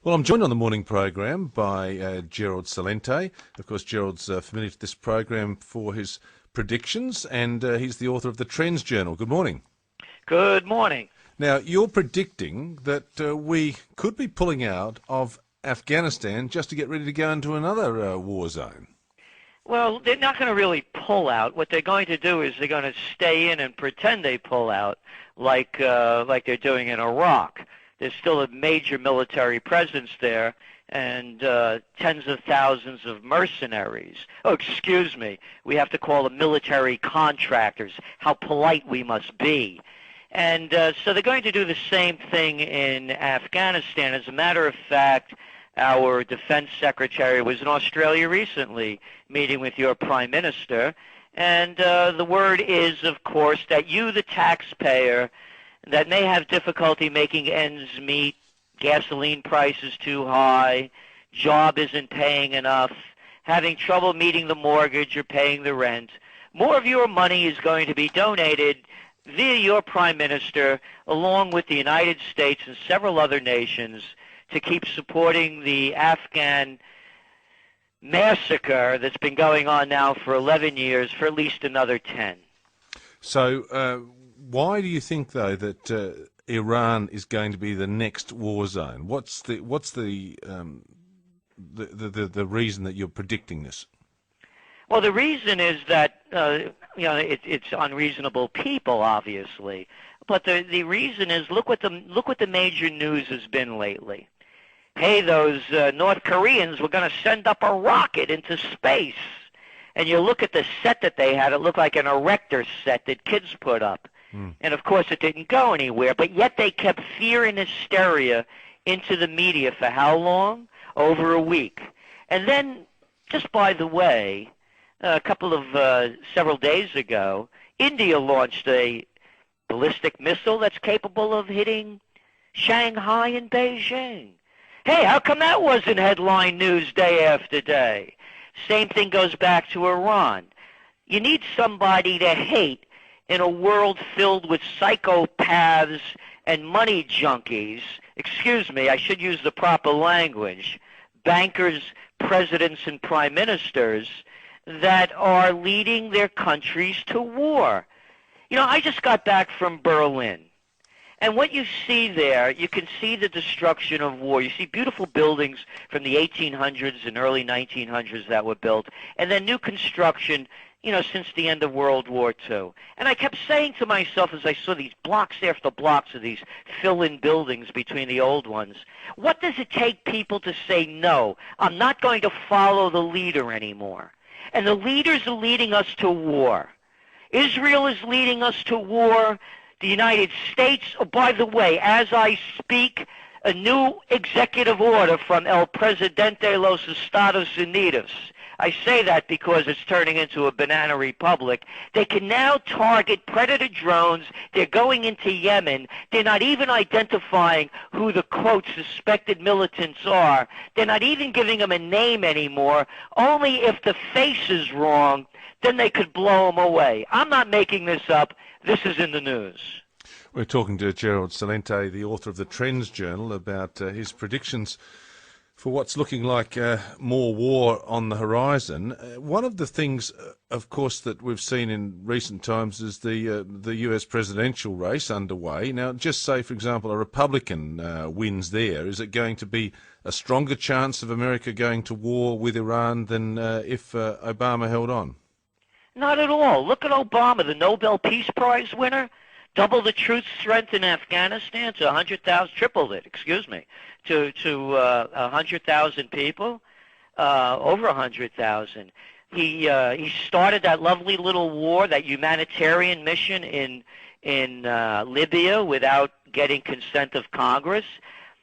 Well, I'm joined on the morning program by GERALD CELENTE. Of course, Gerald's familiar to this program for his predictions, and he's the author of the Trends Journal. Good morning. Good morning. Now, you're predicting that we could be pulling out of Afghanistan just to get ready to go into another war zone. Well, they're not going to really pull out. What they're going to do is they're going to stay in and pretend they pull out like they're doing in Iraq. There's still a major military presence there and tens of thousands of mercenaries. Oh, excuse me. We have to call them military contractors. How polite we must be. And so they're going to do the same thing in Afghanistan. As a matter of fact, our defense secretary was in Australia recently meeting with your prime minister. And the word is, of course, that you, the taxpayer, that may have difficulty making ends meet, gasoline prices too high, job isn't paying enough, having trouble meeting the mortgage or paying the rent, more of your money is going to be donated via your prime minister, along with the United States and several other nations, to keep supporting the Afghan massacre that's been going on now for 11 years, for at least another 10. So why do you think, though, that Iran is going to be the next war zone? What's the reason that you're predicting this? Well, the reason is that it's unreasonable people, obviously, but the reason is look what the major news has been lately. Hey, those North Koreans were going to send up a rocket into space, and you look at the set that they had; it looked like an erector set that kids put up. And, of course, it didn't go anywhere, but yet they kept fear and hysteria into the media for how long? Over a week. And then, just by the way, several days ago, India launched a ballistic missile that's capable of hitting Shanghai and Beijing. Hey, how come that wasn't headline news day after day? Same thing goes back to Iran. You need somebody to hate in a world filled with psychopaths and money junkies, excuse me, I should use the proper language, bankers, presidents, and prime ministers that are leading their countries to war. You know, I just got back from Berlin, and what you see there, you can see the destruction of war. You see beautiful buildings from the 1800s and early 1900s that were built, and then new construction since the end of World War II. And I kept saying to myself as I saw these blocks after blocks of these fill-in buildings between the old ones, what does it take people to say, no, I'm not going to follow the leader anymore? And the leaders are leading us to war. Israel is leading us to war. The United States, oh, by the way, as I speak, a new executive order from El Presidente Los Estados Unidos. I say that because it's turning into a banana republic. They can now target predator drones. They're going into Yemen. They're not even identifying who the, quote, suspected militants are. They're not even giving them a name anymore. Only if the face is wrong, then they could blow them away. I'm not making this up. This is in the news. We're talking to GERALD CELENTE, the author of the Trends Journal, about his predictions for what's looking like more war on the horizon. One of the things, of course, that we've seen in recent times is the US presidential race underway. Now, just say, for example, a Republican wins there. Is it going to be a stronger chance of America going to war with Iran than if Obama held on? Not at all. Look at Obama, the Nobel Peace Prize winner. Double the troop strength in Afghanistan to 100,000, tripled it, excuse me, to 100,000 people, over 100,000. He started that lovely little war, that humanitarian mission in Libya without getting consent of Congress.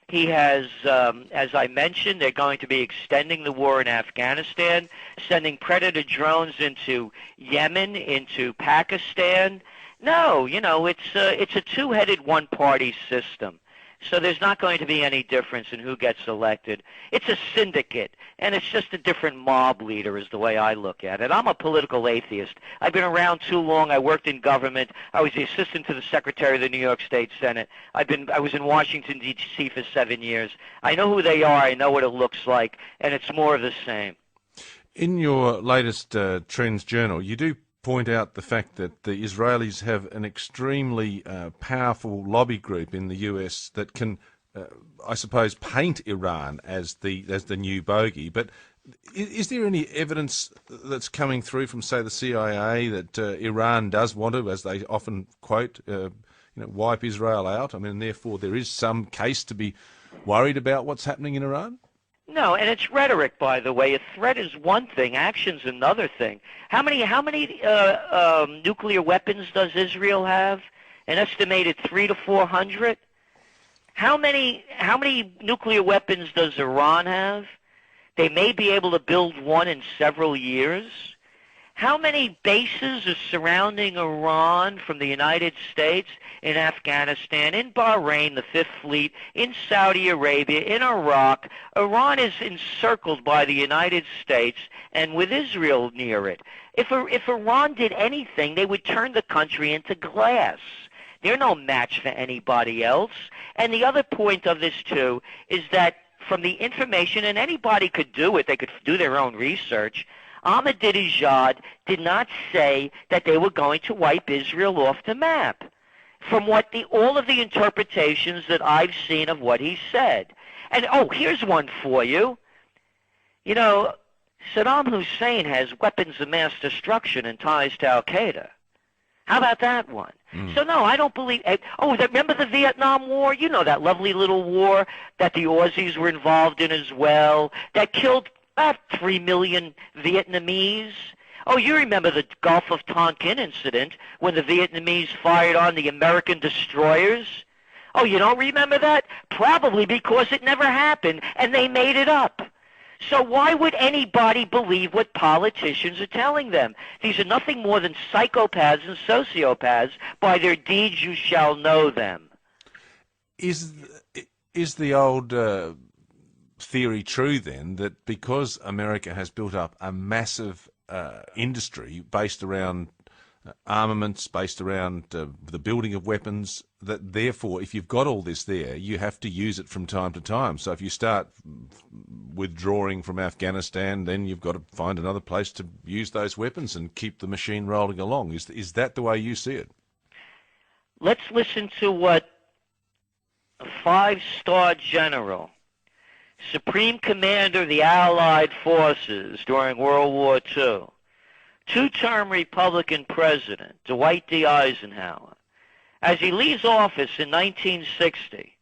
He has, as I mentioned, they're going to be extending the war in Afghanistan, sending predator drones into Yemen, into Pakistan. No, it's a two-headed one-party system. So there's not going to be any difference in who gets elected. It's a syndicate, and it's just a different mob leader is the way I look at it. I'm a political atheist. I've been around too long. I worked in government. I was the assistant to the Secretary of the New York State Senate. I was in Washington, D.C. for 7 years. I know who they are. I know what it looks like, and it's more of the same. In your latest Trends Journal, you do point out the fact that the Israelis have an extremely powerful lobby group in the US that can, I suppose, paint Iran as the new bogey. But is there any evidence that's coming through from, say, the CIA that Iran does want to, as they often quote, wipe Israel out? I mean, therefore, there is some case to be worried about what's happening in Iran? No, and it's rhetoric, by the way. A threat is one thing, action's another thing. How many nuclear weapons does Israel have? An estimated 300 to 400. How many nuclear weapons does Iran have? They may be able to build one in several years. How many bases are surrounding Iran from the United States, in Afghanistan, in Bahrain, the Fifth Fleet, in Saudi Arabia, in Iraq? Iran is encircled by the United States and with Israel near it. If Iran did anything, they would turn the country into glass. They're no match for anybody else. And the other point of this, too, is that from the information, and anybody could do it, they could do their own research, Ahmadinejad did not say that they were going to wipe Israel off the map, from all of the interpretations that I've seen of what he said. And, here's one for you. You know, Saddam Hussein has weapons of mass destruction and ties to Al-queda. How about that one? So, no, I don't believe... remember the Vietnam War? You know, that lovely little war that the Aussies were involved in as well, that killed about 3 million Vietnamese. Oh, you remember the Gulf of Tonkin incident when the Vietnamese fired on the American destroyers? Oh, you don't remember that? Probably because it never happened and they made it up. So why would anybody believe what politicians are telling them? These are nothing more than psychopaths and sociopaths. By their deeds you shall know them. Is the old theory true then, that because America has built up a massive industry based around armaments, based around the building of weapons, that therefore if you've got all this there, you have to use it from time to time? So if you start withdrawing from Afghanistan, then you've got to find another place to use those weapons and keep the machine rolling along. Is that the way you see it? Let's listen to what a 5-star general, Supreme Commander of the Allied Forces during World War II, 2-term Republican President, Dwight D. Eisenhower, as he leaves office in 1960,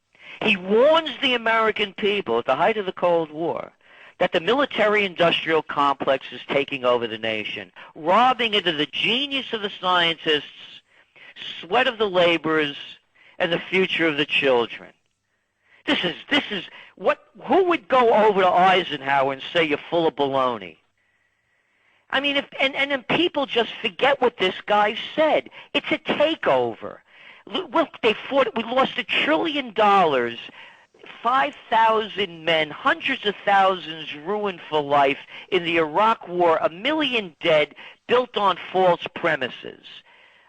he warns the American people at the height of the Cold War that the military-industrial complex is taking over the nation, robbing it of the genius of the scientists, sweat of the laborers, and the future of the children. This is what, who would go over to Eisenhower and say you're full of baloney? I mean, and then people just forget what this guy said. It's a takeover. Look, we lost $1 trillion, 5,000 men, hundreds of thousands ruined for life in the Iraq War, 1 million dead, built on false premises.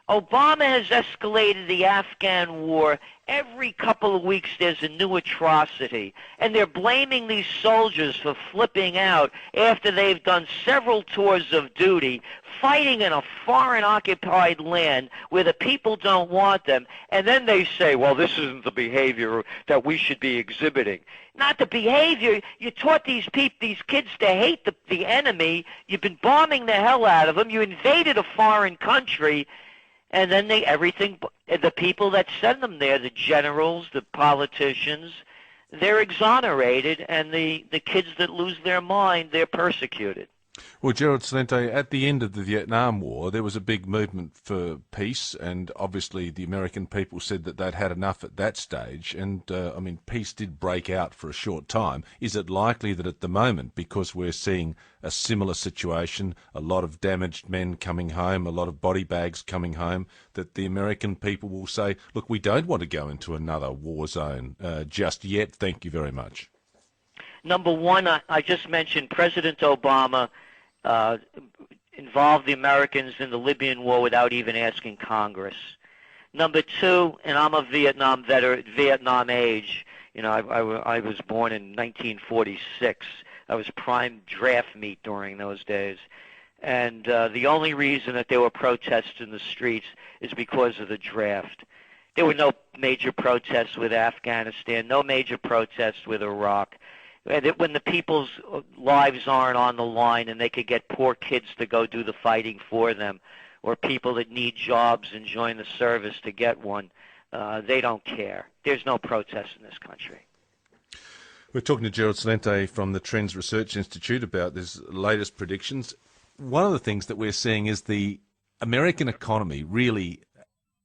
Obama has escalated the Afghan war. Every couple of weeks there's a new atrocity, and they're blaming these soldiers for flipping out after they've done several tours of duty, fighting in a foreign-occupied land where the people don't want them, and then they say, well, this isn't the behavior that we should be exhibiting. Not the behavior. You taught these kids to hate the enemy. You've been bombing the hell out of them. You invaded a foreign country. And then the people that send them there, the generals, the politicians, they're exonerated, and the kids that lose their mind, they're persecuted. Well, Gerald Celente, at the end of the Vietnam War, there was a big movement for peace, and obviously the American people said that they'd had enough at that stage, and, I mean, peace did break out for a short time. Is it likely that at the moment, because we're seeing a similar situation, a lot of damaged men coming home, a lot of body bags coming home, that the American people will say, look, we don't want to go into another war zone just yet, thank you very much? Number one, I just mentioned President Obama involved the Americans in the Libyan war without even asking Congress. Number two, and I'm a Vietnam veteran, Vietnam age. You know, I was born in 1946. I was prime draft meat during those days. And the only reason that there were protests in the streets is because of the draft. There were no major protests with Afghanistan, no major protests with Iraq. When the people's lives aren't on the line and they could get poor kids to go do the fighting for them, or people that need jobs and join the service to get one, they don't care. There's no protest in this country. We're talking to Gerald Celente from the Trends Research Institute about his latest predictions. One of the things that we're seeing is the American economy really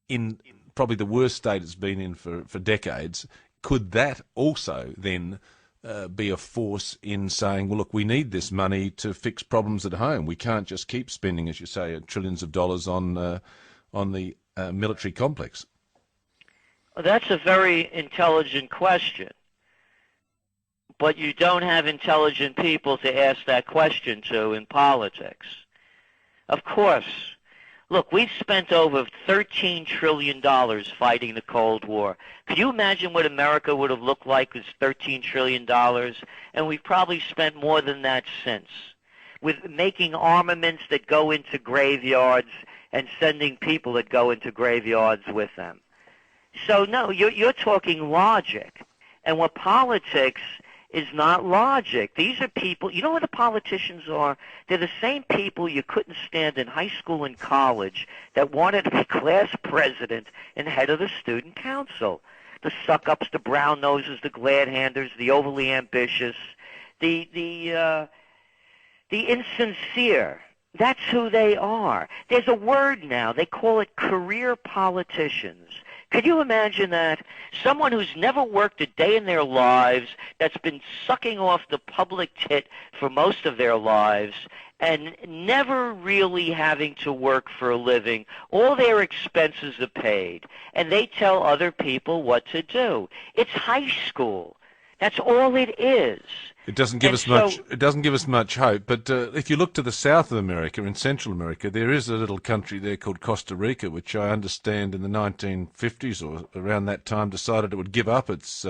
in probably the worst state it's been in for decades. Could that also then be a force in saying, well, look, we need this money to fix problems at home. We can't just keep spending, as you say, trillions of dollars on the military complex? Well, that's a very intelligent question. But you don't have intelligent people to ask that question to in politics. Of course. Look, we've spent over $13 trillion fighting the Cold War. Could you imagine what America would have looked like with $13 trillion? And we've probably spent more than that since, with making armaments that go into graveyards and sending people that go into graveyards with them. So, no, you're talking logic. And what politics is not logic. These are people, you know what the politicians are? They're the same people you couldn't stand in high school and college that wanted to be class president and head of the student council. The suck-ups, the brown noses, the glad-handers, the overly ambitious, the insincere. That's who they are. There's a word now. They call it career politicians. Could you imagine that? Someone who's never worked a day in their lives, that's been sucking off the public tit for most of their lives, and never really having to work for a living. All their expenses are paid, and they tell other people what to do. It's high school. That's all it is. It doesn't give us much. It doesn't give us much hope. But if you look to the south of America, in Central America, there is a little country there called Costa Rica, which I understand in the 1950s or around that time decided it would give up its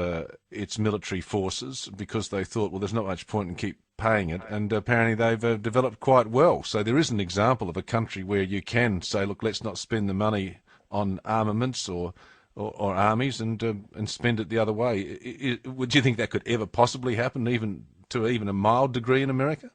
military forces because they thought, well, there's not much point in keep paying it. And apparently they've developed quite well. So there is an example of a country where you can say, look, let's not spend the money on armaments or armies and spend it the other way. Would you think that could ever possibly happen, even to a mild degree in America?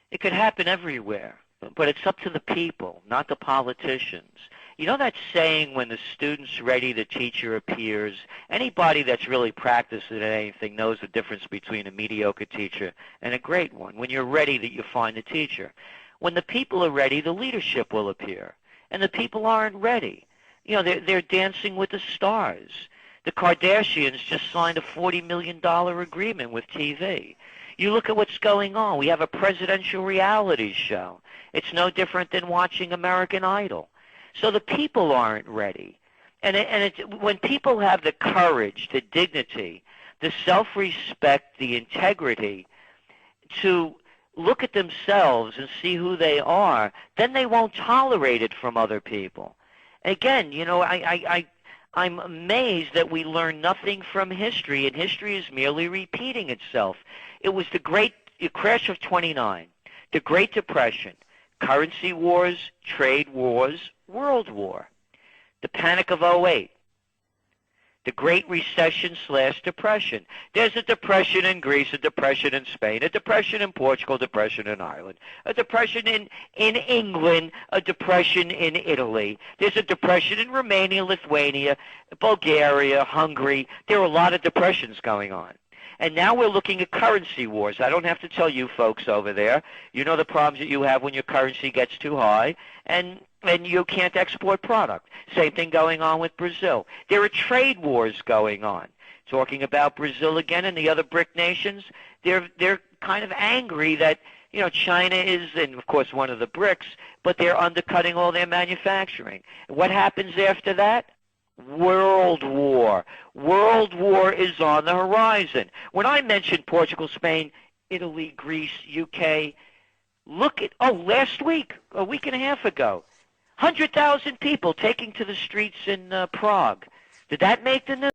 It could happen everywhere, but it's up to the people, not the politicians. You know that saying, when the student's ready, the teacher appears? Anybody that's really practiced at anything knows the difference between a mediocre teacher and a great one. When you're ready, that you find a teacher. When the people are ready, the leadership will appear. And the people aren't ready. You know, they're dancing with the stars. The Kardashians just signed a $40 million agreement with TV. You look at what's going on. We have a presidential reality show. It's no different than watching American Idol. So the people aren't ready. And when people have the courage, the dignity, the self-respect, the integrity to look at themselves and see who they are, then they won't tolerate it from other people. Again, you know, I'm amazed that we learn nothing from history, and history is merely repeating itself. It was the crash of '29, the Great Depression, currency wars, trade wars, World War, the Panic of '08, the Great Recession / Depression. There's a depression in Greece, a depression in Spain, a depression in Portugal, a depression in Ireland, a depression in England, a depression in Italy. There's a depression in Romania, Lithuania, Bulgaria, Hungary. There are a lot of depressions going on. And now we're looking at currency wars. I don't have to tell you folks over there. You know the problems that you have when your currency gets too high and you can't export product. Same thing going on with Brazil. There are trade wars going on. Talking about Brazil again and the other BRIC nations, they're kind of angry that, you know, China is, and of course, one of the BRICS, but they're undercutting all their manufacturing. What happens after that? World War. World War is on the horizon. When I mentioned Portugal, Spain, Italy, Greece, UK, look at, last week, a week and a half ago, 100,000 people taking to the streets in Prague. Did that make the news?